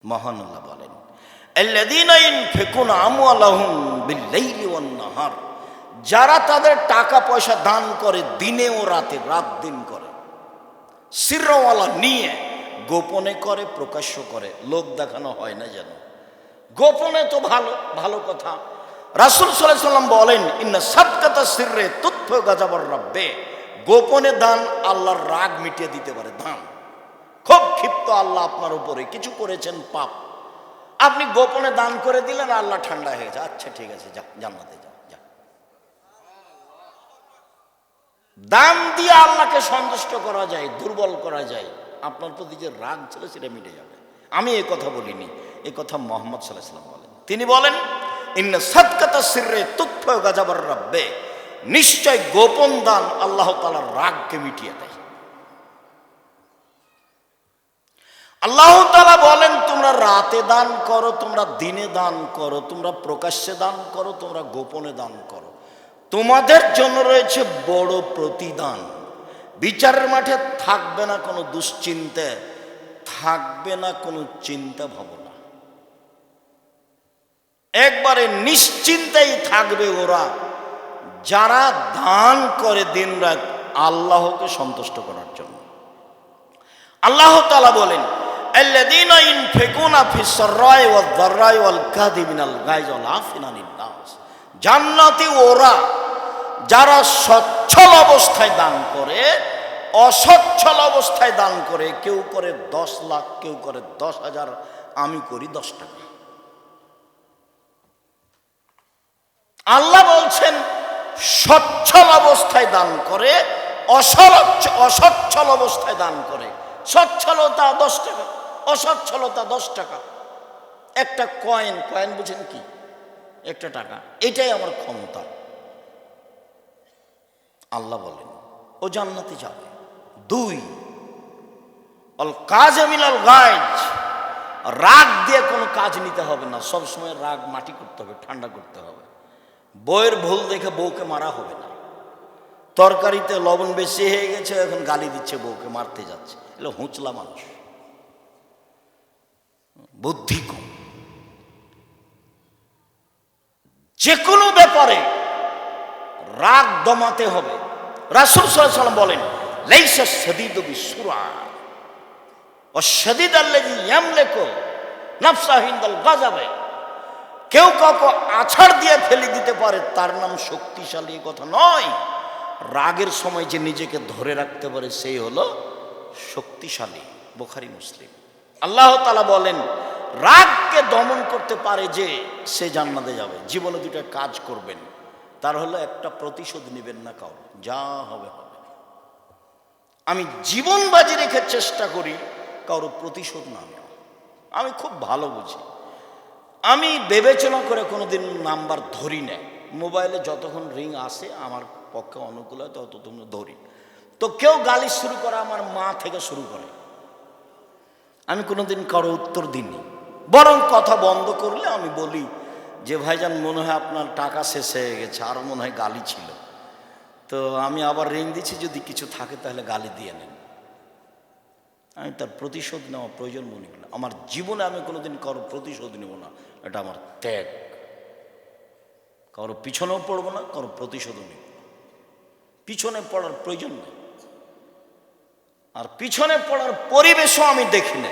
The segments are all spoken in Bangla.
মহান আল্লাহ বলেন, আল্লাযীনা ইউনফিকুনা আমওয়ালাহুম বিল-লাইলি ওয়ান-নাহার, যারা তাদের টাকা পয়সা দান করে দিনে ও রাতে, রাত দিন করে, সিরওয়ালা নিয়ে, গোপনে করে প্রকাশ্য করে, লোক দেখানো হয় না যেন। গোপনে তো ভালো ভালো কথা। রাসূল সাল্লাল্লাহু আলাইহি ওয়াসাল্লাম বলেন, ইন্না সাদকাতা সিররে তুতফু গাযাবার রাব্বে, গোপনে দান আল্লাহর রাগ মিটিয়ে দিতে পারে। দান খুব ক্ষিপ্ত আল্লাহ আপনার উপরে, কিছু করেছেন পাপ, আপনি গোপনে দান করে দিলেন, আল্লাহ ঠান্ডা হয়ে যায়, আচ্ছা ঠিক আছে যা, জান্নাতে যাও, যা। দান দিয়ে আল্লাহকে সন্তুষ্ট করা যায়, দুর্বল করা যায়, আপনার প্রতি যে রাগ ছিল সেটা মিটে যাবে। আমি এই কথা বলিনি, এই কথা মুহাম্মদ সাল্লাল্লাহু আলাইহি ওয়াসাল্লাম বলেন। তিনি বলেন, ইন্না সাদকাতা সিররে তুতফু গাযাবার রাব্বে, নিশ্চয় গোপন দান আল্লাহ তাআলার রাগকে মিটিয়ে দেয়। আল্লাহ তাআলা বলেন, তোমরা রাতে দান করো, তোমরা দিনে দান করো, তোমরা প্রকাশ্যে দান করো, তোমরা গোপনে দান করো, তোমাদের জন্য রয়েছে বড় প্রতিদান। বিচারের মাঠে থাকবে না কোনো দুশ্চিন্তা, থাকবে না কোনো চিন্তা ভাবনা, একবারে নিশ্চিন্তাই থাকবে ওরা যারা দান করে দিন রাত আল্লাহকে সন্তুষ্ট করার জন্য। আল্লাহ তাআলা বলেন, আল্লাযীনা ইউনফিকুনা ফিস-সাররাই ওয়াদ-দাররাই ওয়াল-কাযিমিনাল গায়জ ওয়াল-আফিনা আনিন-নাস, জান্নাতি ওরা যারা সচ্ছল অবস্থায় দান করে, অসচ্ছল অবস্থায় দান করে, কেউ করে 10 লাখ, কেউ করে 10,000, আমি করি 10 টাকা। আল্লাহ বলছেন সচ্ছল অবস্থায় দান করে, অসচ্ছল অবস্থায় দান করে। সচ্ছলতা 10 টাকা, অসচ্ছলতা 10 টাকা। একটা কয়েন, কয়েন বুঝেন কি? একটা টাকা, এটাই আমার ক্ষমতা। আল্লাহ বলেন ও জান্নাতে যাবে। 2, অল কাযিমিনাল গায়জ, রাগ দিয়ে কোনো কাজ নিতে হবে না, সবসময় রাগ মাটি করতে হবে, ঠান্ডা করতে হবে। বউয়ের ভুল দেখে বউকে মারা হবে না। তরকারিতে লবণ বেশি হয়ে গেছে, এখন গালি দিচ্ছে বউকে, মারতে যাচ্ছে, এগুলো হুঁচলা মানুষ, বুদ্ধি কম। যে কোনো ব্যাপারে রাগ দমাতে হবে। রাসূল সাল্লাল্লাহু আলাইহি ওয়াসাল্লাম বলেন, লাইসা শাদীদু বিসুরা ওয়াশ-শাদীদ আল্লাযী ইয়ামলিকু নাফসাহু ইনদাল গাযাবে, কেউ কাউকে আছাড় দিয়ে ফেলে দিতে পারে তার নাম শক্তিশালী, কথা নয়। রাগের সময় যে নিজেকে ধরে রাখতে পারে সেই হলো শক্তিশালী। বুখারী মুসলিম। আল্লাহ তাআলা বলেন, রাগকে দমন করতে পারে যে সে জান্নাতে যাবে। জীবনে 2টা কাজ করবেন, তার হলো একটা, প্রতিশোধ নেবেন না কারো, যা হবে হবে। আমি জীবন বাজি রেখে চেষ্টা করি কারো প্রতিশোধ না নেওয়া। আমি খুব ভালো বুঝি, আমি বিবেচনা করে কোনোদিন নাম্বার ধরি না। মোবাইলে যতক্ষণ রিং আসে আমার পক্ষে অনুকূল হয় ততক্ষণ ধরি। তো কেউ গালি শুরু করে, আমার মা থেকে শুরু করে, আমি কোনোদিন কারো উত্তর দিইনি। বরং কথা বন্ধ করলে আমি বলি যে ভাইজান মনে হয় আপনার টাকা শেষ হয়ে গেছে, আরও মনে হয় গালি ছিল, তো আমি আবার রিং দিচ্ছি, যদি কিছু থাকে তাহলে গালি দিয়ে নেন। আমি তার প্রতিশোধ নেওয়া প্রয়োজন মনে করি না। আমার জীবনে আমি কোনোদিন কারো প্রতিশোধ নেব না, এটা আমার ত্যাগ। কারো পিছনেও পড়বো না, কারো প্রতিশোধও নেব না। পিছনে পড়ার প্রয়োজন নেই, আর পিছনে পড়ার পরিবেশও আমি দেখি না।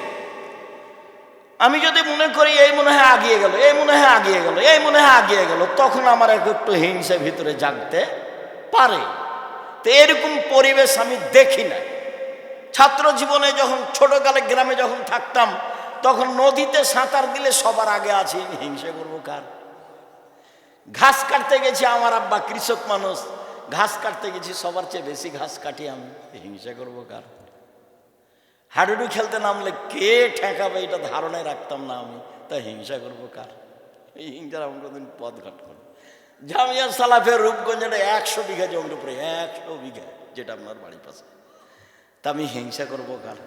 আমি যদি মনে করি এই মনে হয় আগিয়ে গেল, এই মনে হয় আগিয়ে গেল, এই মনে হয় আগিয়ে গেল, তখন আমার একটু হিংসা ভিতরে জাগতে পারে। তো এরকম পরিবেশ আমি দেখি না। ছাত্র জীবনে যখন ছোটকালে গ্রামে যখন থাকতাম, তখন নদীতে সাঁতার দিলে সবার আগে আছি, হিংসা করবো কার? ঘাস কাটতে গেছি, আমার আব্বা কৃষক মানুষ, ঘাস কাটতে গেছি, সবার চেয়ে বেশি ঘাস কাটি আমি, হিংসা করবো কার? হাডুডু খেলতে নামলে কে ঠেকাবে এটা ধারণায় রাখতাম না আমি, তা হিংসা করবো কার? এই হিংসার আমি কোনদিন পথ ঘাট করি। জামিয়া সালাফের রূপগঞ্জ, এটা 100 বিঘা জমির উপরে, 100 বিঘা, যেটা আপনার বাড়ির পাশে, তা আমি হিংসা করবো কার?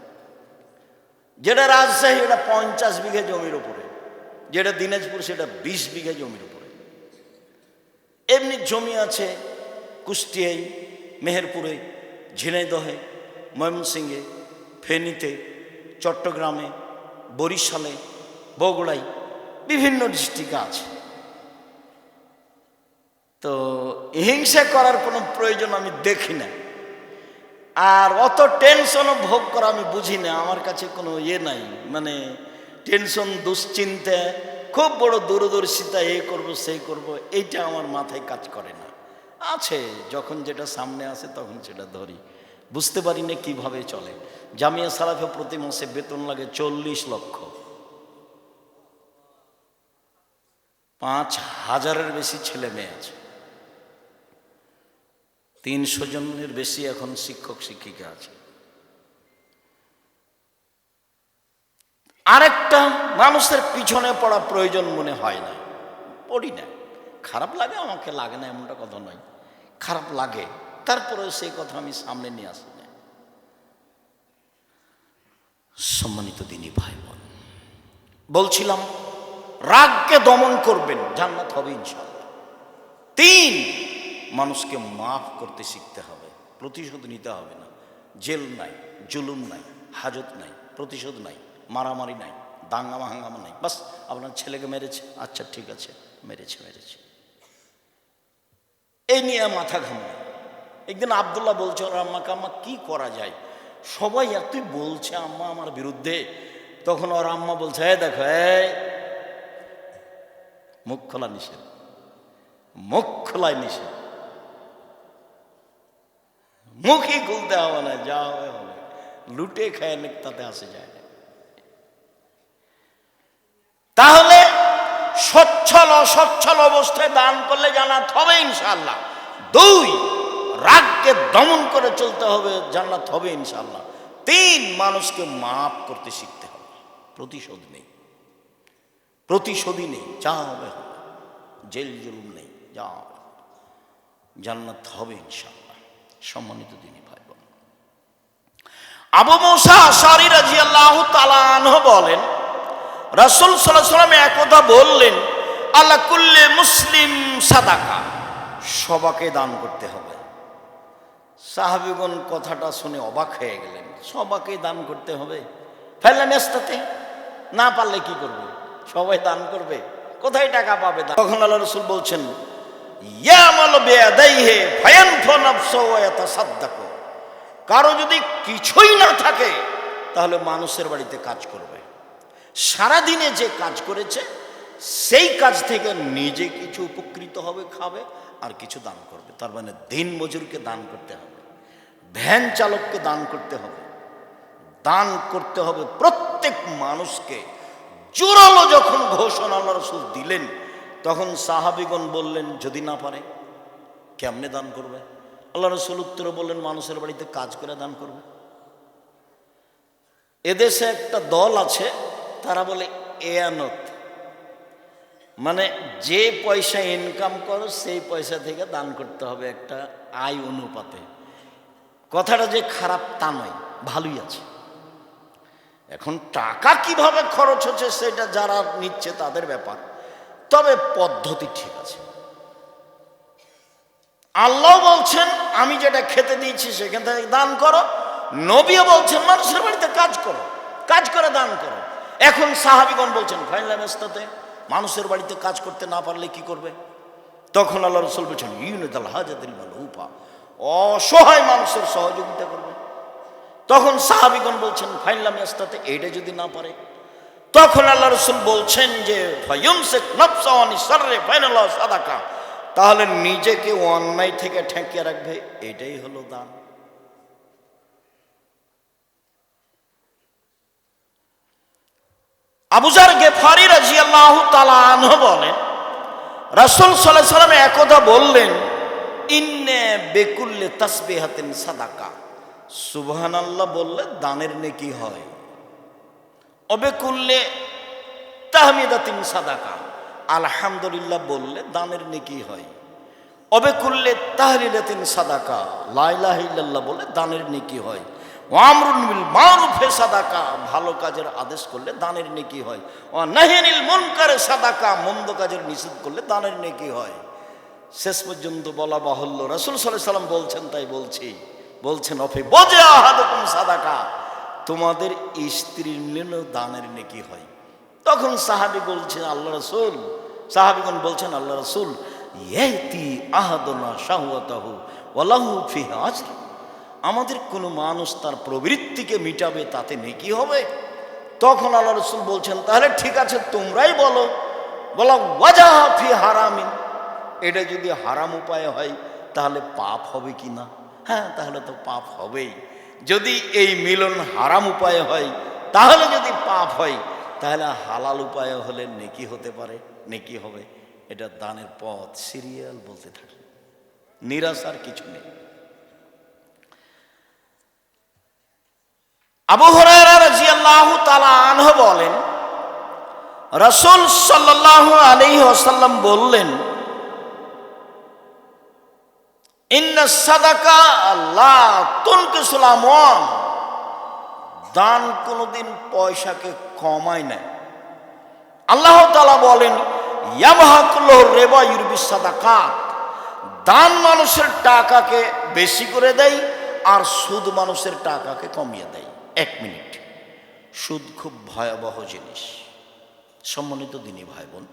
যেটা রাজশাহী, এটা 50 বিঘা জমির উপরে, যেটা দিনাজপুর সেটা 20 বিঘা জমির উপরে। এমনি জমি আছে কুষ্টিয়ায়, মেহেরপুরে, ঝিনাইদহে, ময়মনসিংহে, ফেনীতে, চট্টগ্রামে, বরিশালে, বগুড়ায়, বিভিন্ন ডিস্ট্রিক্টে আছে। তো হিংসা করার কোনো প্রয়োজন আমি দেখি না, আর অত টেনশনও ভোগ করা আমি বুঝি না। আমার কাছে কোনো নাই, মানে টেনশন, দুশ্চিন্তা, খুব বড় দূরদর্শিতা, এই করব সেই করব, এইটা আমার মাথায় কাজ করে না। আছে, যখন যেটা সামনে আসে তখন সেটা ধরি, বুঝতে পারি না কিভাবে চলে। জামিয়া সালাফে প্রতি মাসে বেতন লাগে 40 লক্ষ, 5,000-এর বেশি ছেলে মেয়ে আছে, 300 জনের বেশি এখন শিক্ষক শিক্ষিকা আছে। আরেকটা, মানুষের পিছনে পড়া প্রয়োজন মনে হয় না, পড়ি না। খারাপ লাগে, আমাকে লাগে না এমনটা কথা নয়, খারাপ লাগে, তারপরেও সেই কথা আমি সামনে নিয়ে আসি না। সম্মানিত দিনী ভাই বোন, বলছিলাম রাগকে দমন করবেন, জান্নাত হবে ইনশাআল্লাহ। 3, মানুষকে মাফ করতে শিখতে হবে, প্রতিশোধ নিতে হবে না। জেল নাই, জুলুম নাই, হাজত নাই, প্রতিশোধ নাই, মারামারি নাই, দাঙ্গামা হাঙ্গামা নাই। বাস আপনার ছেলেকে মেরেছে, আচ্ছা ঠিক আছে, মেরেছে, এই নিয়ে মাথা ঘামা। একদিন আব্দুল্লাহ বলছে ওর আম্মাকে, আম্মা কি করা যায়, সবাই এতই বলছে আম্মা আমার বিরুদ্ধে। তখন ওর আম্মা বলছে, দেখো, মুখ খোলা নিষেধ, মুখ খোলায় নিষেধ, মুখই খুলতে হবে না, যা হবে হবে, লুটে খায় না, তাতে আসে যায় না। তাহলে সচ্ছল অসচ্ছল অবস্থায় দান করলে জান্নাত হবে ইনশাআল্লাহ। 2, রাগকে দমন করে চলতে হবে, জান্নাত হবে ইনশাআল্লাহ। 3, মানুষকে মাফ করতে শিখতে হবে, প্রতিশোধ নেই, প্রতিশোধই নেই, যা হবে হবে, জেল জুলুম নেই, যা হবে, জান্নাত হবে ইনশাআল্লাহ। সম্মানিত দিনী ভাই বোন, আবু মুসা আশআরী রাদিয়াল্লাহু তাআলা আনহু বলেন, রাসূল সাল্লাল্লাহু আলাইহি ওয়াসাল্লাম একদা বললেন, আলা কুল্লি মুসলিম সাদাকা, সবাকে দান করতে হবে। সাহাবীগণ কথাটা শুনে অবাক হয়ে গেলেন, সবাকে দান করতে হবে? ফেলে নেস্তাতে, না পারলে কি করবে? সবাই দান করবে, কোথায় টাকা পাবে? তখন আল্লাহ রাসূল বলছেন, ইয়ামাল বিয়াদাইহি ফায়ানফু নাফসু ওয়া ইয়াতাসাদ্দাকু, কারো যদি কিছুই না থাকে তাহলে মানুষের বাড়িতে কাজ করবে, সারাদিনে যে কাজ করেছে সেই কাজ থেকে নিজে কিছু উপকৃত হবে, খাবে, আর কিছু দান করবে। তার মানে দিন মজুরকে দান করতে হবে, ভ্যান চালককে দান করতে হবে, দান করতে হবে প্রত্যেক মানুষকে। জোরালো যখন ঘোষণা আল্লাহ রাসূল দিলেন, তখন সাহাবীগণ বললেন, যদি না পারে কেমনে দান করবে? আল্লাহ রাসূল উত্তরে বললেন, মানুষের বাড়িতে কাজ করে দান করবে। এদেশে একটা দল আছে, তারা বলে এয়ানত, মানে যে পয়সা ইনকাম করো সেই পয়সা থেকে দান করতে হবে, একটা আয় অনুপাতে। কথাটা যে খারাপ তা নয়, ভালোই আছে। এখন টাকা কিভাবে খরচ হচ্ছে সেটা যারা নিচ্ছে তাদের ব্যাপার, তবে পদ্ধতি ঠিক আছে। আল্লাহ বলছেন আমি যেটা খেতে দিয়েছি সেখান থেকে দান করো, নবীও বলছেন মানুষের বাড়িতে কাজ করো, কাজ করে দান করো। এখন সাহাবীগণ বলছেন ফাইনলামেস্তাতে, মানুষের বাড়িতে কাজ করতে না পারলে কি করবে? তখন আল্লাহ রাসূল বলছেন, ইউনিদাল হাজাতিল মালউফা, অসহায় মানুষের সহযোগিতা করবে। তখন সাহাবীগণ বলছেন ফাইনলামেস্তাতে, এইটা যদি না পারে, তখন আল্লাহ রাসূল বলছেন যে ফায়ুমসিক নাফসাহু আনিশ শাররি ফাইনাল্লাহু সাদাকা, তাহলে নিজেকে অন্যায় থেকে ঠেকিয়ে রাখবে, এটাই হলো দান। আবু যার গিফারী রাদিয়াল্লাহু তাআলা আনহু বলেন, রাসূল সাল্লাল্লাহু আলাইহি ওয়াসাল্লাম একদা বললেন, ইন্না বিকুল্লি তাসবিহাতিন সাদাকা, সুবহানাল্লাহ বললে দানের নেকি হয়, অবিকুল্লি তাহমিদাতিন সাদাকা, আলহামদুলিল্লাহ বললে দানের নেকি হয়, অবিকুল্লি তাহলিলাতিন সাদাকা, লা ইলাহা ইল্লাল্লাহ বলে দানের নেকি হয়, ওয়া আমরুন বিল মারুফে সাদাকা, ভালো কাজের আদেশ করলে দানের নেকি হয়, ওয়া নাহিয়ানিল মুনকারে সাদাকা, মন্দ কাজের নিষেধ করলে দানের নেকি হয়। শেষ পর্যন্ত বলা বাহুল্য, রাসূল সাল্লাল্লাহু আলাইহি ওয়াসাল্লাম বলছেন, তাই বলছেন অফি বজা আহাদুকুম সাদাকা, তোমাদের স্ত্রীর নিলেও দানের নেকি হয়। তখন সাহাবী বলছেন আল্লাহ রাসূল, সাহাবীগণ বলছেন আল্লাহ রাসূল, ইয়াতি আহাদুনা শাহওয়াতাহু ওয়ালাহু ফিহা আজর, আমাদের কোনো মানুষ তার প্রবৃত্তিকে মিটাবে, তাতে নেকি হবে? তখন আল্লাহ রাসূল বলছেন, তাহলে ঠিক আছে, তোমরাই বলো। বলা ওয়াজাহা ফি হারামিন, এটা যদি হারাম উপায় হয় তাহলে পাপ হবে কি না? হ্যাঁ, তাহলে তো পাপ হবেই। যদি এই মিলন হারাম উপায়ে হয়, তাহলে যদি পাপ হয়, তাহলে হালাল উপায়ে হলে নেকি হতে পারে, নেকি হবে। এটা দানের পথ সিরিয়াল বলতে থাকে, নিরাশার কিছু নেই। আবু হুরায়রা রাদিয়াল্লাহু তাআলা আনহু বলেন, রাসূল সাল্লাল্লাহু আলাইহি ওয়াসাল্লাম বললেন, ইন্না সাদাকা লা তুনকিসুল আমওয়াল, দান কোনোদিন পয়সাকে কমায় না। আল্লাহ তাআলা বলেন, ইয়ামহাকুল্লাহু রিবা ইউরবিস সাদাকাত, দান মানুষের টাকাকে বেশি করে দেয় আর সুদ মানুষের টাকাকে কমিয়ে দেয়। এক মিনিট, সুদ খুব ভয়াবহ জিনিস। সম্মানিত দিনী ভাই বোন,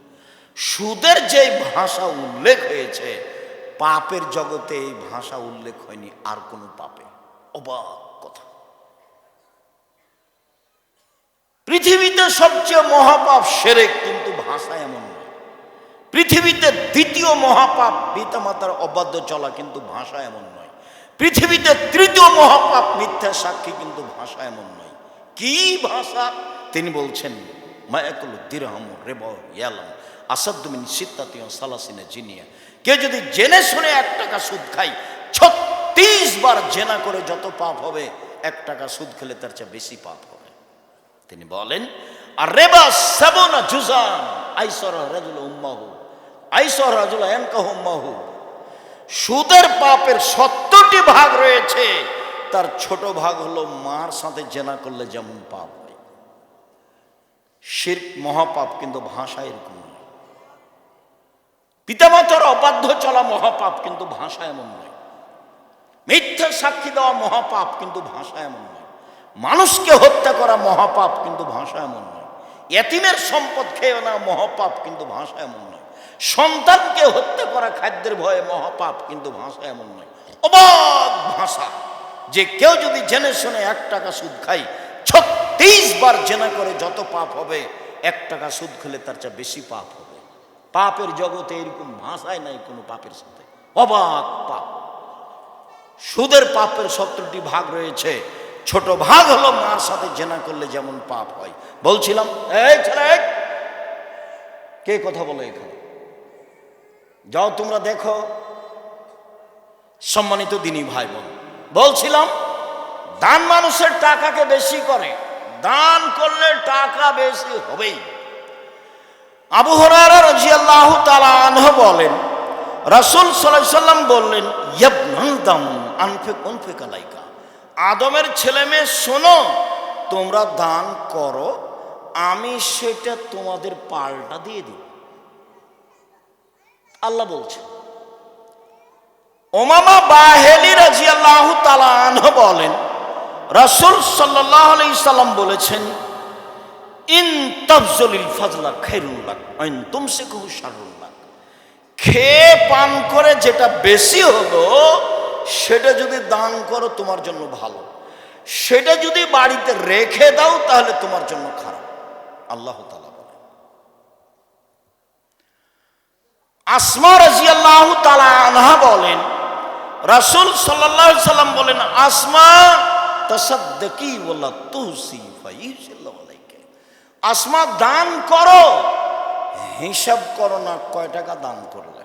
সুদের যে ভাষা উল্লেখ হয়েছে, পাপের জগতে এই ভাষা উল্লেখ হয়নি আর কোন পাপে। অবাক কথা, পৃথিবীতে সবচেয়ে মহাপাপ শিরক, কিন্তু ভাষা এমন নয়। পৃথিবীতে দ্বিতীয় মহাপাপ পিতামাতার অবাধ্য চলা, কিন্তু ভাষা এমন নয়। পৃথিবীতে তৃতীয় মহাপাপ মিথ্যা সাক্ষী, কিন্তু ভাষা এমন নয়। কি ভাষা? তিনি বলছেন, মায়াকুল দিরহাম রিবা ইয়ালাম আসাদ্দু মিন সিত্তাতি ওয়া সালাসিনা জিনিয়া, কে যদি জেনে শুনে 1 টাকা সুদ খায়, 36 বার জেনা করে যত পাপ হবে, 1 টাকা সুদ খেলে তার চেয়ে বেশি পাপ হবে। তিনি বলেন, আর রিবা সাবুনা জুজান আইসারা রাজুল উম্মাহু আইসারা রাজুল আনকাহু উম্মাহু, সুদের পাপের 70টি ভাগ রয়েছে, তার ছোট ভাগ হলো মার সাথে জেনা করলে যেমন পাপ হয়। শিরক মহাপাপ, কিন্তু ভাষা এরকম নয়। পিতামাতার অবাধ্য চলা মহাপাপ, কিন্তু ভাষা এমন নয়। মিথ্যা সাক্ষী দেওয়া মহাপাপ, কিন্তু ভাষা এমন নয়। মানুষকে হত্যা করা মহাপাপ, কিন্তু ভাষা এমন নয়। এতিমের সম্পদ খেয়ে নেওয়া মহাপাপ, কিন্তু ভাষা এমন নয়। সন্তানকে হত্যা করা খাদ্যের ভয়ে মহাপাপ, কিন্তু ভাষা এমন নয়। অবাক ভাষা, যে কেউ যদি জেনে শুনে 1 টাকা সুদ খায়, 36 বার জেনা করে যত পাপ হবে, 1 টাকা সুদ খেলে তার চেয়ে বেশি পাপ হবে। পাপের জগতে এরকম ভাষায় নাই কোনো পাপের সাথে। অবাক পাপ। সুদের পাপের 70টি ভাগ রয়েছে, ছোট ভাগ হলো মার সাথে জেনা করলে যেমন পাপ হয়। বলছিলাম, এই ছেলে, কে কথা বলে এখানে? যাও তোমরা দেখো। সম্মানিত দিনী ভাই বোন, বলছিলাম, দান মানুষের টাকাকে বেশি করে, দান করলে টাকা বেশি হবেই। আবু হুরায়রা রাদিয়াল্লাহু তাআলা আনহু বলেন, রাসূল সাল্লাল্লাহু আলাইহি সাল্লাম বললেন, ইয়াবনাল দাম আনফিক উনফিক আলাইকা, আদমের ছেলে মেয়ে শোনো, তোমরা দান করো, আমি সেটা তোমাদের পাল্টা দিয়ে দিব। আল্লাহ বলছেন। উমামা বাহিলি রাদিয়াল্লাহু তাআলা আনহু বলেন, রাসূল সাল্লাল্লাহু আলাইহি সাল্লাম বলেছেন, ইন তাবযুলিল ফাজলা খায়রুল লাক ওয়া ইন তুমসিকুহু শাররুল লাক, খেয়ে পান করে যেটা বেশি হলো সেটা যদি দান করো তোমার জন্য ভালো, সেটা যদি বাড়িতে রেখে দাও তাহলে তোমার জন্য খারাপ। আল্লাহ তাআলা বলেন। আসমা রাদিয়াল্লাহু তাআলা আনহা বলেন, রাসূল সাল্লাল্লাহু আলাইহি সাল্লাম বলেন, আসমা তাসাদ্দাকি ওয়ালা তুসি ফাইশাল্লাহু আলাইকা, আসমা দান করো, হিসাব করো না কয় টাকা দান করলে।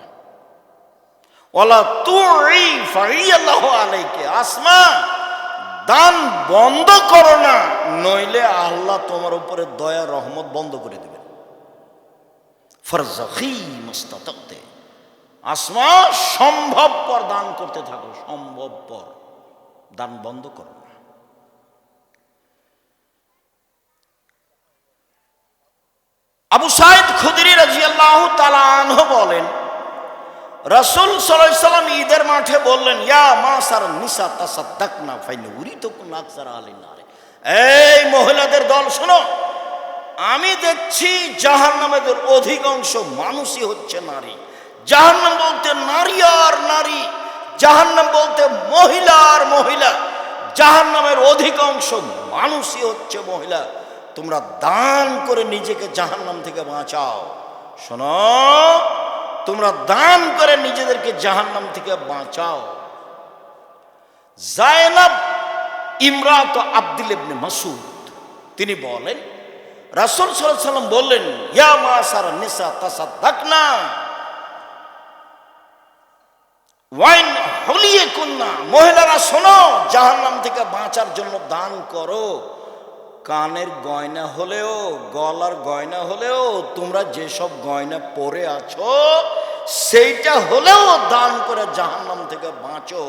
ওয়ালা তুই ফাইশাল্লাহু আলাইকা, আসমা দান বন্ধ করো না, নইলে আল্লাহ তোমার উপরে দয়া রহমত বন্ধ করে দেবেন। ফারযাকি মুস্তাতাতে, আসমা সম্ভবপর দান করতে থাকো, সম্ভবপর, দান বন্ধ করো না। আবু সাঈদ খুদরি রাদিয়াল্লাহু তাআলা আনহু বলেন, রাসূল সাল্লাল্লাহু আলাইহি সাল্লাম ঈদের মাঠে বললেন, ইয়া মাসার নিসা তাসাদদাকনা ফাইন উরিতুকুন আকসার আলিন নার, এই মহিলাদের দল শোনো, আমি দেখছি জাহান্নামের অধিকাংশ মানুষই হচ্ছে নারী। জাহান্নাম বলতে নারী আর নারী, জাহান্নাম বলতে মহিলা আর মহিলা, জাহান্নামের অধিকাংশ মানুষই হচ্ছে মহিলা। তোমরা দান করে নিজেকে জাহান্নাম থেকে বাঁচাও। শোনো, তোমরা দান করে নিজেদেরকে জাহান্নাম থেকে বাঁচাও। জায়নাব ইমরাত আব্দুল ইবনে মাসউদ তিনি বলেন, রাসূল সাল্লাল্লাহু আলাইহি ওয়াসাল্লাম বললেন, ইয়া মাসার নিসা তাসাদদাকনা ওয়াইন হলিয়ে কন্যা, মহিলারা শোনো, জাহান্নাম থেকে বাঁচার জন্য দান করো। কানের গয়না হলেও, গলার গয়না হলেও, তোমরা যেসব গয়না পরে আছো সেইটা হলেও দান করে জাহান্নাম থেকে বাঁচো।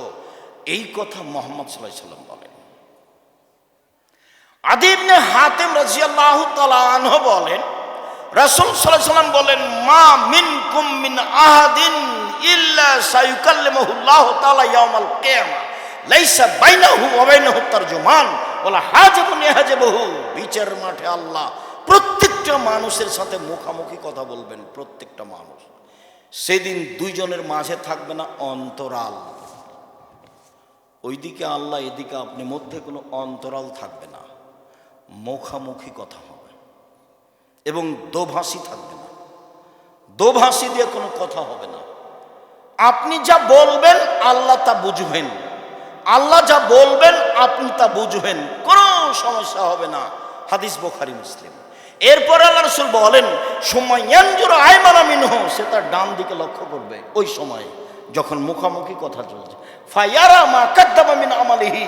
এই কথা মুহাম্মদ সাল্লাল্লাহু আলাইহি ওয়াসাল্লাম বলেন। আদি ইবনে হাতিম রাদিয়াল্লাহু তাআলা আনহু বলেন, রাসূল সাল্লাল্লাহু আলাইহি ওয়াসাল্লাম বলেন, মা মিনকুম মিন আহাদিন ইল্লা সায়ুকাল্লিমুহুল্লাহু তাআলা ইয়াউমাল কিয়ামা লাইসা বাইনাহু ওয়া বাইনাহু তারজুমান ওয়ালা হাজাবুন ইয়াহজাবুহু। বিচার মাঠে আল্লাহ প্রত্যেকটা মানুষের সাথে মুখামুখি কথা বলবেন, প্রত্যেকটা মানুষ। সেদিন দুইজনের মাঝে থাকবে না অন্তরাল, ওইদিকে আল্লাহ এদিকে আপনি, মধ্যে কোনো অন্তরাল থাকবে না, মুখামুখি কথা হবে এবং দোভাষী থাকবে না, দোভাষী দিয়ে কোনো কথা হবে না। আপনি যা বলবেন আল্লাহ তা বুঝবেন, আল্লাহ যা বলবেন আপনি তা বুঝবেন, কোনো সমস্যা হবে না। হাদিস বুখারী মুসলিম। এরপরে আল্লাহ রাসূল বলেন, সুম্মা ইয়ানজুরু আইমানা মিনহু, সে তার ডান দিকে লক্ষ্য করবে ওই সময় যখন মুখামুখি কথা চলছে। ফায়ারা মা কাদ্দাবা মিন আমালিহি,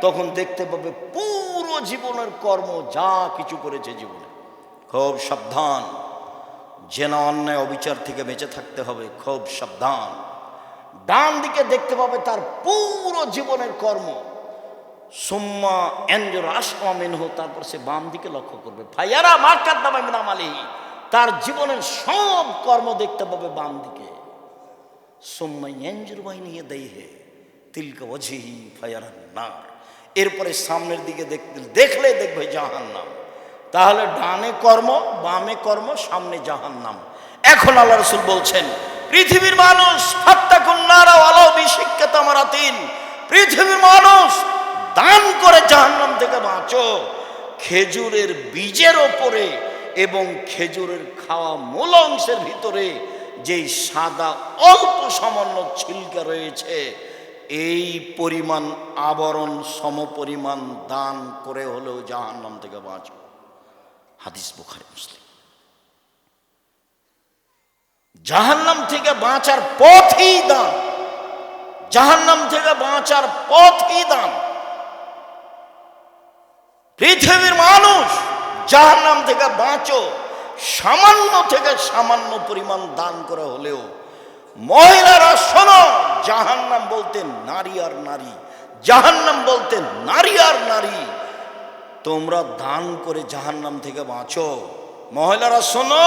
তখন দেখতে পাবে পুরো জীবনের কর্ম যা কিছু করেছে জীবনে। খুব সাবধান, জেনা অন্যায় অবিচার থেকে বেঁচে থাকতে হবে, খুব সাবধান। ডান দিকে দেখতে পাবে তার পুরো জীবনের কর্ম। সুম্মা ইয়ানজুরু আশআ মিনহু, তারপর সে বাম দিকে লক্ষ্য করবে। ফায়ারা মা কাদ্দাবা মিন আমালিহি, তার জীবনের সব কর্ম দেখতে পাবে বাম দিকে। সুম্মা ইয়ানজুরু বাইনা ইয়াদাইহি তিলকা ওয়াজহিহি ফায়ারান নার, এরপরে সামনের দিকে দেখলে দেখবে জাহান্নাম। তাহলে ডানে কর্ম, বামে কর্ম, সামনে জাহান্নাম। এখন আল্লাহ রাসূল বলছেন, পৃথিবীর মানুষ ফাত্তাকুন নারা ওয়ালাউ বিশিক্কা তামারাতিন, পৃথিবীর মানুষ দান করে জাহান্নাম থেকে বাঁচো। খেজুরের বীজের ওপরে এবং খেজুরের খাওয়া মূল অংশের ভিতরে যেই সাদা অল্প সামান্য ছিলকা রয়েছে, এই পরিমাণ আবরণ সমপরিমাণ দান করে হলেও জাহান্নাম থেকে বাঁচো। হাদিস বুখারী মুসলিম। জাহান্নাম থেকে বাঁচার পথই দান, জাহান্নাম থেকে বাঁচার পথই দান। পৃথিবীর মানুষ জাহান্নাম থেকে বাঁচো, সামান্য থেকে সামান্য পরিমাণ দান করে হলেও। মহিলারা শোনো, জাহান্নাম বলতে নারী আর নারী, জাহান্নাম বলতে নারী আর নারী। তোমরা দান করে জাহান্নাম থেকে বাঁচো। মহিলারা শোনো,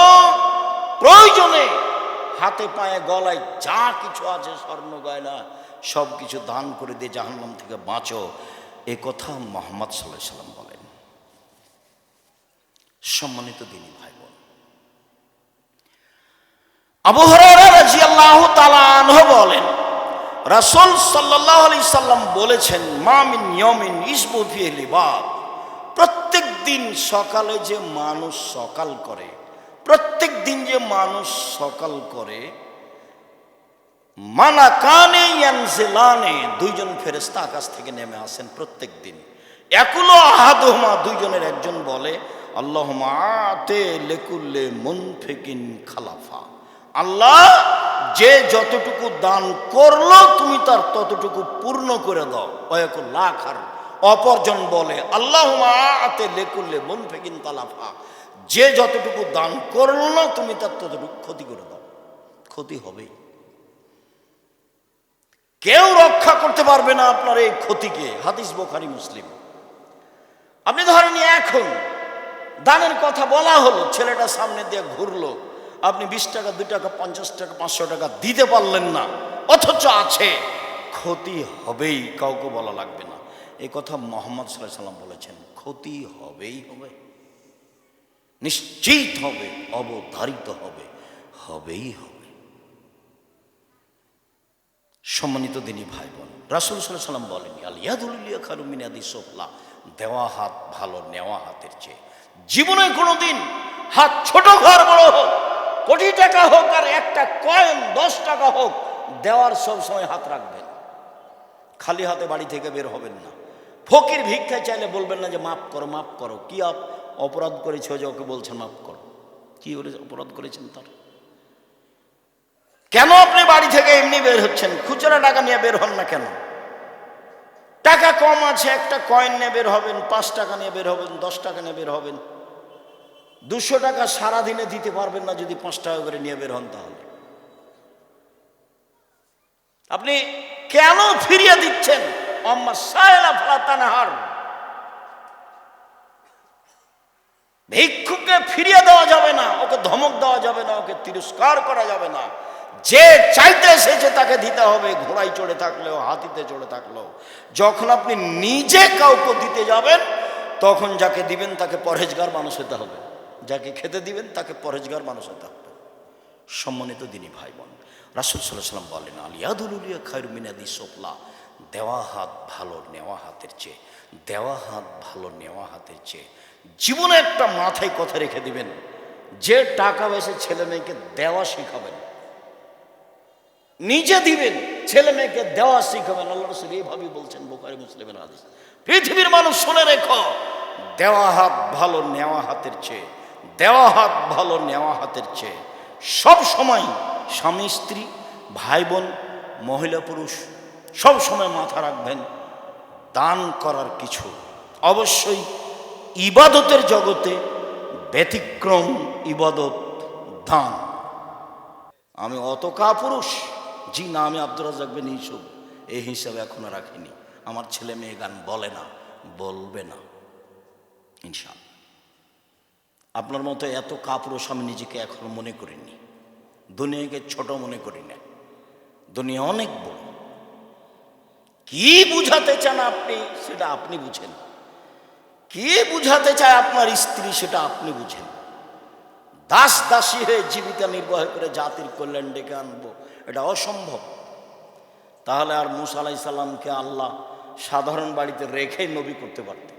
প্রয়োজনে হাতে পায়ে গলায় যা কিছু আছে স্বর্ণ গয়না সব কিছু দান করে দিয়ে জাহান্নাম থেকে বাঁচো। এ কথা মুহাম্মদ সাল্লাল্লাহু আলাইহি ওয়াসাল্লাম বলেন। সম্মানিত দিনী ভাই বোন, আবু হুরায়রা রাদিয়াল্লাহু তাআলা আনহু বলেন, রাসূল সাল্লাল্লাহু আলাইহি সাল্লাম বলেছেন, মা মিন ইয়াউমিন ইসবু ফিহি লিবাদ, প্রত্যেক দিন সকালে যে মানুষ সকাল করে, প্রত্যেক দিন যে মানুষ সকাল করে, মালাকানে ইয়ানজিলানে, দুইজন ফেরেশতা আকাশ থেকে নেমে আসেন প্রত্যেক দিন। একুলো আহাদুহুমা, দুইজনের একজন বলে, আল্লাহুম্মা আতে লিকুল্লি মুনফিকিন খালাফা, আল্লাহ যে যতটুকু দান করলো তুমি তার ততটুকু পূর্ণ করে দাও। ওয়াকুল লাখার, অপরজন বলে, আল্লাহুম্মা আতে লিকুল্লি মুনফিকিন খালাফা, যে যতটুকু দান করলো না তুমি তার ততটুকু ক্ষতি করে দাও। ক্ষতি হবেই, কেউ রক্ষা করতে পারবে না আপনার এই ক্ষতিকে। হাদিস বুখারী মুসলিম। আপনি ধরেন এখন দানের কথা বলা হলো, ছেলেটা সামনে দিয়ে ঘুরলো, আপনি 20 টাকা 2 টাকা 50 টাকা 500 টাকা দিতে পারলেন না, অথচ আছে, ক্ষতি হবেই, কাউকে বলা লাগবে না। এই কথা মুহাম্মদ সাল্লাল্লাহু আলাইহি ওয়াসাল্লাম বলেছেন, ক্ষতি হবেই হবে। নিশ্চিত হবে, অবধারিত হবে, হবেই হবে। সম্মানিত দিনী ভাই বোন, রাসূল সাল্লাল্লাহু আলাইহি ওয়াসাল্লাম বলেন, আল ইয়াদুল উলিয়া খায়রুম মিন ইয়াদিস সুফলা, দেওয়া হাত ভালো নেওয়া হাতের চেয়ে। জীবনে কোনোদিন হাত ছোট ঘর বড় হোক, কোটি টাকা হোক আর একটা কয়েন 10 টাকা হোক, দেওয়ার সব সময় হাত রাখবেন। খালি হাতে বাড়ি থেকে বের হবেন না। ফকির ভিক্ষা চাইলে বলবেন না যে মাফ করো মাফ করো। কি অপরাধ করেছে যে ওকে বলছেন মাফ করো? কি অপরাধ করেছেন তার? কেন আপনি বাড়ি থেকে এমনি বের হচ্ছেন? খুচরা টাকা নিয়ে বের হন না কেন? টাকা কম আছে, একটা কয়েন নিয়ে বের হবেন, 5 টাকা নিয়ে বের হবেন, 10 টাকা নিয়ে বের হবেন। 200 টাকা সারাদিনে দিতে পারবেন না যদি 5 টাকা করে নিয়ে বের হন। তাহলে আপনি কেন ফিরিয়ে দিচ্ছেন? আম্মা সায়লা ফালা তানহার, ভিক্ষুককে ফিরিয়ে দেওয়া যাবে না, ওকে ধমক দেওয়া যাবে না, ওকে তিরস্কার করা যাবে না। যে চাইতে এসেছে তাকে দিতে হবে, ঘোড়ায় চড়ে থাকলেও হাতিতে চড়ে থাকলেও। যখন আপনি নিজে কাউকে দিতে যাবেন তখন যাকে দিবেন তাকে পরহেজগার মানুষ হতে হবে, যাকে খেতে দিবেন তাকে পরহেজগার মানুষ হতে হবে। সম্মানিত দিনী ভাই বোন, রাসূল সাল্লাল্লাহু আলাইহি ওয়াসাল্লাম বলেন, আল ইয়াদুল উলিয়া খায়রুম মিন ইয়াদিস সুফলা, দেওয়া হাত ভালো নেওয়া হাতের চেয়ে। দেওয়া হাত ভালো নেওয়া হাতের চেয়ে। জীবনে একটা মাথায় কথা রেখে দিবেন, যে টাকা পয়সা ছেলে মেয়েকে দেওয়া শিখাবেন, নিজে দিবেন, ছেলে মেয়েকে দেওয়া শিখাবেন। আল্লাহ রাসূল এইভাবেই বলছেন, বুখারী মুসলিমের হাদিস। পৃথিবীর মানুষ শুনে রেখো, দেওয়া হাত ভালো নেওয়া হাতের চেয়ে। দেওয়া হাত ভালো নেওয়া হাতের চেয়ে। সব সময় স্বামী স্ত্রী ভাই বোন মহিলা পুরুষ সব সময় মাথা রাখবেন, দান করার কিছু অবশ্যই ইবাদতের জগতে ব্যতিক্রম ইবাদত দান। আমি অত কাপুরুষ, জি না, আমি আব্দুর রাজ্জাক বিন ইউসুফ এই হিসাবে এখনো রাখিনি। আমার ছেলে মেয়ে গান বলে না, বলবে না ইনশাআল্লাহ। আপনার মতো এত কাপুরুষ আমি নিজেকে এখনো মনে করিনি। দুনিয়াকে ছোট মনে করি না, দুনিয়া অনেক বড়। কি বুঝাতে চান আপনি সেটা আপনি বুঝেন, কি বুঝাতে চায় আপনার স্ত্রী সেটা আপনি বুঝেন। দাস দাসী হয়ে জীবিকা নির্বাহ করে জাতির কল্যাণ ডেকে আনবো, এটা অসম্ভব। তাহলে আর মূসা আলাইহিস সালামকে আল্লাহ সাধারণ বাড়িতে রেখেই নবী করতে পারতেন।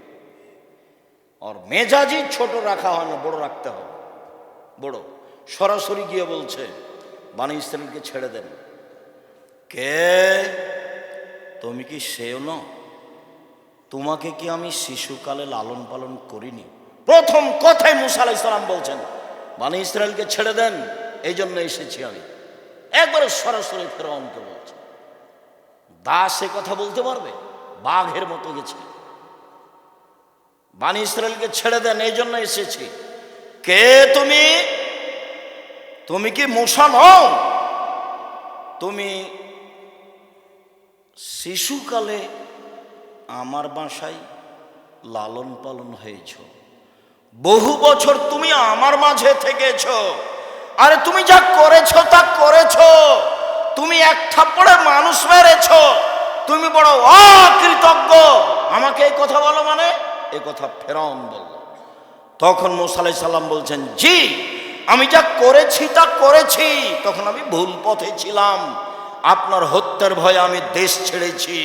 আর মেজাজি ছোট রাখা হয় না, বড় রাখতে হবে। বড় সরাসরি গিয়ে বলছে, বনী ইসরাঈলকে ছেড়ে দেন। কে তুমি? কি সেও না? তোমাকে কি আমি শিশুকালে লালন পালন করিনি? প্রথম কথাই মূসা আলাইহিস সালাম বলছেন, বনী ইসরাঈলকে ছেড়ে দেন, এই জন্য এসেছি আমি। একবারে সরাসরি ফেরাউনকে বলছে। দাস এ কথা বলতে পারবে? বাঘের মতো গেছে। বনী ইসরাঈলকে ছেড়ে দেন, এই জন্য এসেছি। কে তুমি? তুমি কি মূসা নও? তুমি শিশুকালে আমার বাসায় লালন পালন হয়েছ, বহু বছর তুমি আমার মাঝে থেকেছ। আরে তুমি যা করেছ তা করেছ, তুমি এক থাপ্পড়ে মানুষ মেরেছ, তুমি বড় অকৃতজ্ঞ। আমাকে এই কথা বলো মানে? এই কথা ফেরাউন বলল। তখন মূসা আলাইহিস সালাম বলছেন, জি আমি যা করেছি তা করেছি, তখন আমি ভুল পথে ছিলাম। আপনার হত্যার ভয়ে আমি দেশ ছেড়েছি।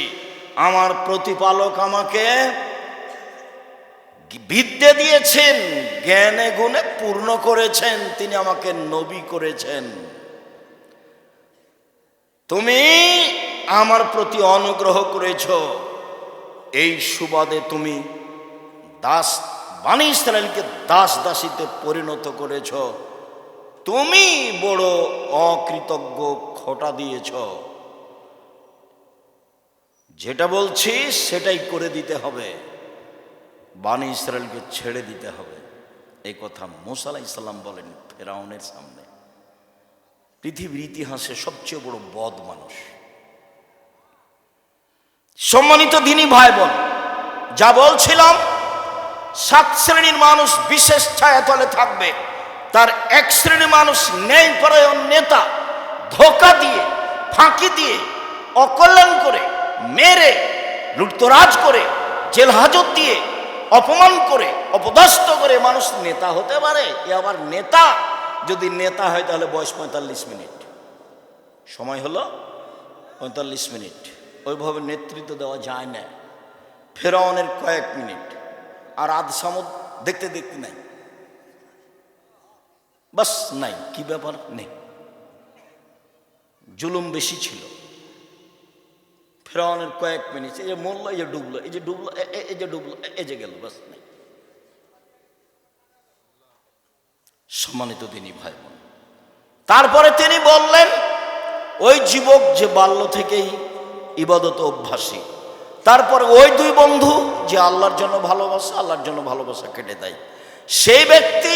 আমার প্রতিপালক আমাকে বিদ্যে দিয়েছেন, জ্ঞানে গুণে পূর্ণ করেছেন, তিনি আমাকে নবী করেছেন। তুমি আমার প্রতি অনুগ্রহ করেছ, এই সুবাদে তুমি দাস বনী ইসরাঈলকে দাস দাসীতে পরিণত করেছ। তুমি বড় অকৃতজ্ঞ, খোঁটা দিয়েছ। যেটা বলছি সেটাই করে দিতে হবে, বনী ইসরাঈলকে ছেড়ে দিতে হবে। এই কথা মূসা আলাইহিস সালাম বলেন ফেরাউনের সামনে। পৃথিবীর ইতিহাসে সবচেয়ে বড় বদ মানুষ। সম্মানিত দিনী ভাই বোন, যা বলছিলাম, 7 শ্রেণীর মানুষ বিশেষ ছায়াতলে থাকবে। তার এক শ্রেণীর মানুষ ন্যায়পরায়ণ নেতা, ধোঁকা দিয়ে, ফাঁকি দিয়ে, অকল্যাণ করে, মেরে, লুটতরাজ করে, জেল হাজত দিয়ে, অপমান করে অপদস্থ করে মানুষ নেতা হতে পারে। এ আবার নেতা, যদি নেতা হয় তাহলে বয়স 45 মিনিট, সময় হলো 45 মিনিট। ওইভাবে নেতৃত্ব দেওয়া যায় না। ফেরাউনের কয়েক মিনিট, আর আদ সামুদ দেখতে দেখতে নাই, বাস নাই, কি ব্যাপার নেই, জুলুম বেশি ছিল। ফেরাউনের কয়েক মিনিট, এই যে মরলো, এই যে ডুবলো, এই যে ডুবলো, এই যে ডুবলো, এই যে গেল, বাস নেই। সম্মানিত দিনী ভাই বোন, তারপরে তিনি বললেন, ওই যুবক যে বাল্য থেকেই ইবাদত অভ্যাসী, তারপরে ওই দুই বন্ধু যে আল্লাহর জন্য ভালোবাসা, আল্লাহর জন্য ভালোবাসা কেটে দেয়, সেই ব্যক্তি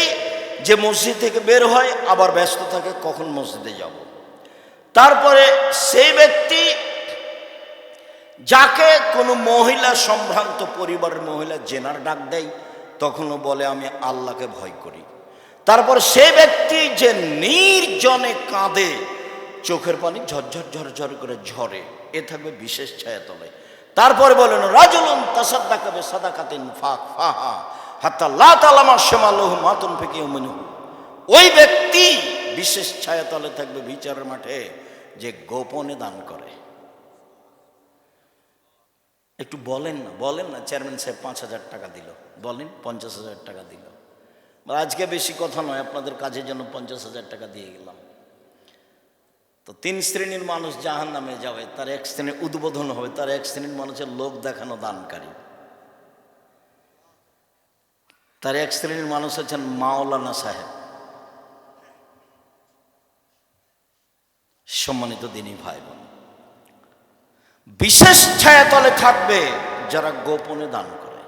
যে মসজিদ থেকে বের হয় আবার ব্যস্ত থাকে কখন মসজিদে যাব। তারপরে সেই ব্যক্তি যাকে কোনো মহিলা, সম্ভ্রান্ত পরিবারের মহিলা জেনার ডাক দেয়, তখনও বলে আমি আল্লাহকে ভয় করি। তারপর সেই ব্যক্তি যে নির্জনে কাঁদে, চোখের পানি ঝরঝর ঝরঝর করে ঝরে, এ থাকবে বিশেষ ছায়াতলে। তারপরে বলেন রাজুলুন তাসাদ্দাকা বিসাদাকাতিন ফাহা হাত্তা লা তালামা শিমালুহু মা তুনফিকু ইয়ামিনুহু, ওই ব্যক্তি বিশেষ ছায়াতলে থাকবে বিচারের মাঠে যে গোপনে দান করে। একটু বলেন না চেয়ারম্যান সাহেব 5,000 টাকা দিল, বলেন 50,000 টাকা দিল। আজকে বেশি কথা নয়, আপনাদের কাজের জন্য 50,000 টাকা দিয়ে গেলাম। তো 3 শ্রেণীর মানুষ জাহান নামে যাবে, তার এক শ্রেণীর উদ্বোধন হবে, তার এক শ্রেণীর মানুষের লোক দেখানো দানকারী, তার এক শ্রেণীর মানুষ হচ্ছেন মাওলানা সাহেব। সম্মানিত দিনী ভাই বোন, বিশেষ ছায়াতলে থাকবে যারা গোপনে দান করে।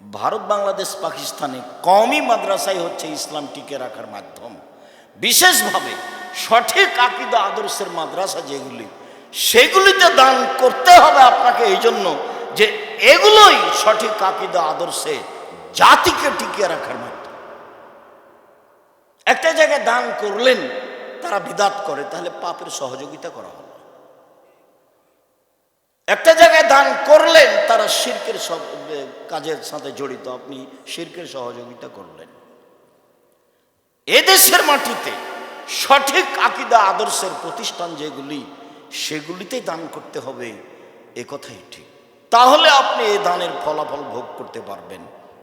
ভারত, বাংলাদেশ, পাকিস্তানে কওমি মাদ্রাসাই হচ্ছে ইসলাম টিকে রাখার মাধ্যম। বিশেষভাবে সঠিক আকীদা আদর্শের মাদ্রাসা যেগুলি, সেগুলিতে দান করতে হবে আপনাকে, এই জন্য যে এগুলোই সঠিক আকীদা আদর্শে জাতিকে টিকিয়ে রাখার মাধ্যম। একটা জায়গায় দান করলেন, তারা বিদাত করে, তাহলে পাপের সহযোগিতা করা হলো। একটা জায়গায় দান করলেন, তারা শিরকের সব কাজের সাথে জড়িত, আপনি শিরকের সহযোগিতা করলেন। এদেশের মাটিতে সঠিক আকীদা আদর্শের প্রতিষ্ঠান যেগুলি, সেগুলিতেই দান করতে হবে, এ কথাই ঠিক। তাহলে আপনি এই দানের ফলাফল ভোগ করতে পারবেন।